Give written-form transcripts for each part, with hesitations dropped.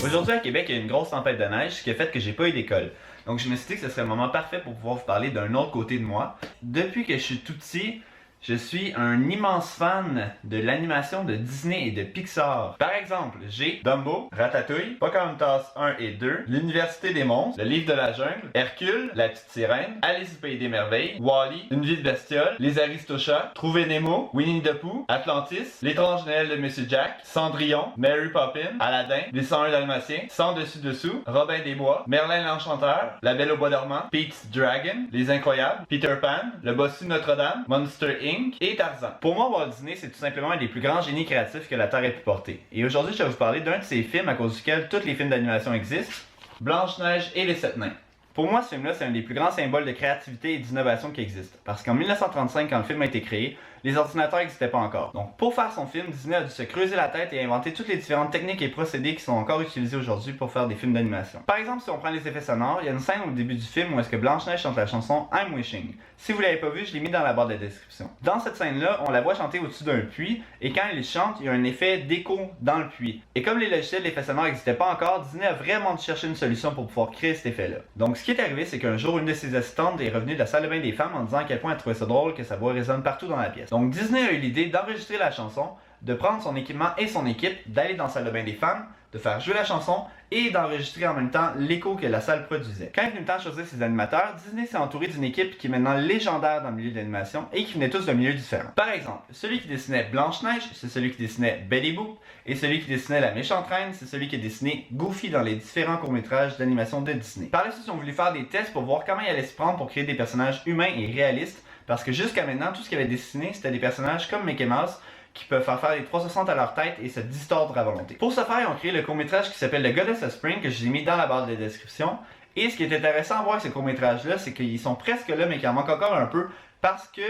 Aujourd'hui à Québec, il y a une grosse tempête de neige, ce qui a fait que j'ai pas eu d'école. Donc je me suis dit que ce serait le moment parfait pour pouvoir vous parler d'un autre côté de moi. Depuis que je suis tout petit, je suis un immense fan de l'animation de Disney et de Pixar. Par exemple, j'ai Dumbo, Ratatouille, Pocahontas 1 et 2, L'Université des monstres, Le Livre de la jungle, Hercule, La Petite Sirène, Alice au Pays des merveilles, Wall-E, Une vie de bestiole, Les Aristochats, Trouver Nemo, Winnie the Pooh, Atlantis, L'étrange Noël de Monsieur Jack, Cendrillon, Mary Poppins, Aladdin, Les 101 Dalmatiens, Sans dessus dessous, Robin des Bois, Merlin l'Enchanteur, La Belle au Bois dormant, Pete's Dragon, Les Incroyables, Peter Pan, Le Bossu de Notre-Dame, Monster Inc. Et Tarzan. Pour moi, Walt Disney, c'est tout simplement un des plus grands génies créatifs que la Terre ait pu porter. Et aujourd'hui, je vais vous parler d'un de ces films à cause duquel tous les films d'animation existent, Blanche-Neige et les Sept Nains. Pour moi, ce film-là, c'est un des plus grands symboles de créativité et d'innovation qui existent. Parce qu'en 1935, quand le film a été créé, les ordinateurs n'existaient pas encore. Donc, pour faire son film, Disney a dû se creuser la tête et inventer toutes les différentes techniques et procédés qui sont encore utilisés aujourd'hui pour faire des films d'animation. Par exemple, si on prend les effets sonores, il y a une scène au début du film où est-ce que Blanche-Neige chante la chanson I'm Wishing. Si vous l'avez pas vu, je l'ai mis dans la barre de description. Dans cette scène-là, on la voit chanter au-dessus d'un puits, et quand elle chante, il y a un effet d'écho dans le puits. Et comme les logiciels d'effets sonores n'existaient pas encore, Disney a vraiment dû chercher une solution pour pouvoir créer cet effet-là. Donc, ce qui est arrivé, c'est qu'un jour, une de ses assistantes est revenue de la salle de bain des femmes en disant à quel point elle trouvait ça drôle que sa voix résonne partout dans la pièce. Donc, Disney a eu l'idée d'enregistrer la chanson, de prendre son équipement et son équipe, d'aller dans la salle de bain des femmes, de faire jouer la chanson et d'enregistrer en même temps l'écho que la salle produisait. Quand il est venu le temps de choisir ses animateurs, Disney s'est entouré d'une équipe qui est maintenant légendaire dans le milieu de l'animation et qui venait tous de milieux différents. Par exemple, celui qui dessinait Blanche-Neige, c'est celui qui dessinait Betty Boop, et celui qui dessinait La Méchante Reine, c'est celui qui a dessiné Goofy dans les différents courts-métrages d'animation de Disney. Par la suite, ils ont voulu faire des tests pour voir comment il allait se prendre pour créer des personnages humains et réalistes, parce que jusqu'à maintenant, tout ce qu'il avait dessiné, c'était des personnages comme Mickey Mouse, qui peuvent faire des 360 à leur tête et se distordre à volonté. Pour ce faire, ils ont créé le court-métrage qui s'appelle The Goddess of Spring, que je vous ai mis dans la barre de description. Et ce qui est intéressant à voir avec ce court-métrage-là, c'est qu'ils sont presque là, mais qu'il en manque encore un peu, parce que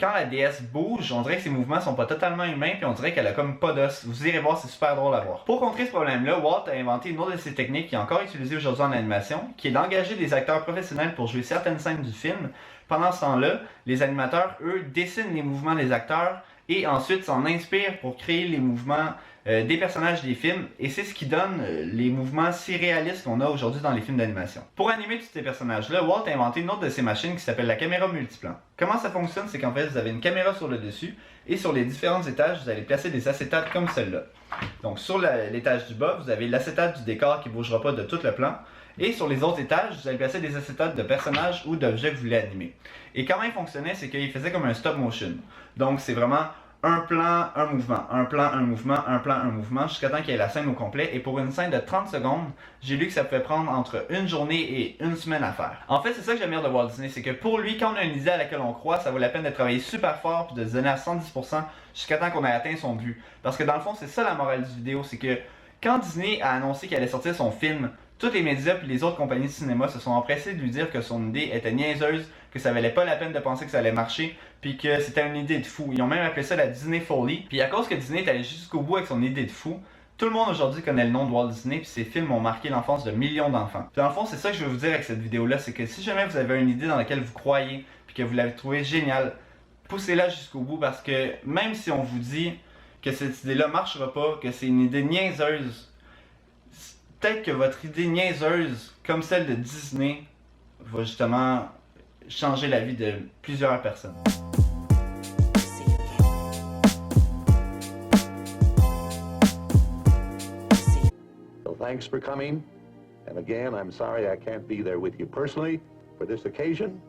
quand la déesse bouge, on dirait que ses mouvements sont pas totalement humains, puis on dirait qu'elle a comme pas d'os. Vous irez voir, c'est super drôle à voir. Pour contrer ce problème-là, Walt a inventé une autre de ses techniques qui est encore utilisée aujourd'hui en animation, qui est d'engager des acteurs professionnels pour jouer certaines scènes du film. Pendant ce temps-là, les animateurs, eux, dessinent les mouvements des acteurs, et ensuite s'en inspire pour créer les mouvements des personnages des films, et c'est ce qui donne les mouvements si réalistes qu'on a aujourd'hui dans les films d'animation. Pour animer tous ces personnages-là, Walt a inventé une autre de ces machines qui s'appelle la caméra multiplan. Comment ça fonctionne, c'est qu'en fait vous avez une caméra sur le dessus, et sur les différents étages, vous allez placer des acétates comme celle-là. Donc sur l'étage du bas, vous avez l'acétate du décor qui ne bougera pas de tout le plan, et sur les autres étages, vous allez placer des acétates de personnages ou d'objets que vous voulez animer. Et comment il fonctionnait, c'est qu'il faisait comme un stop motion. Donc c'est vraiment un plan, un mouvement, un plan, un mouvement, un plan, un mouvement, jusqu'à temps qu'il y ait la scène au complet. Et pour une scène de 30 secondes, j'ai lu que ça pouvait prendre entre une journée et une semaine à faire. En fait, c'est ça que j'aime bien de Walt Disney, c'est que pour lui, quand on a une idée à laquelle on croit, ça vaut la peine de travailler super fort puis de se donner à 110% jusqu'à temps qu'on ait atteint son but. Parce que dans le fond, c'est ça la morale du vidéo, c'est que quand Disney a annoncé qu'il allait sortir son film, tous les médias et les autres compagnies de cinéma se sont empressés de lui dire que son idée était niaiseuse, que ça valait pas la peine de penser que ça allait marcher, puis que c'était une idée de fou. Ils ont même appelé ça la Disney Folly. Puis à cause que Disney est allé jusqu'au bout avec son idée de fou, tout le monde aujourd'hui connaît le nom de Walt Disney, puis ses films ont marqué l'enfance de millions d'enfants. Puis dans le fond, c'est ça que je veux vous dire avec cette vidéo-là, c'est que si jamais vous avez une idée dans laquelle vous croyez, puis que vous l'avez trouvée géniale, poussez-la jusqu'au bout, parce que même si on vous dit que cette idée-là marchera pas, que c'est une idée niaiseuse, peut-être que votre idée niaiseuse, comme celle de Disney, va justement changer la vie de plusieurs personnes. So thanks for coming. And again, I'm sorry I can't be there with you personally for this occasion.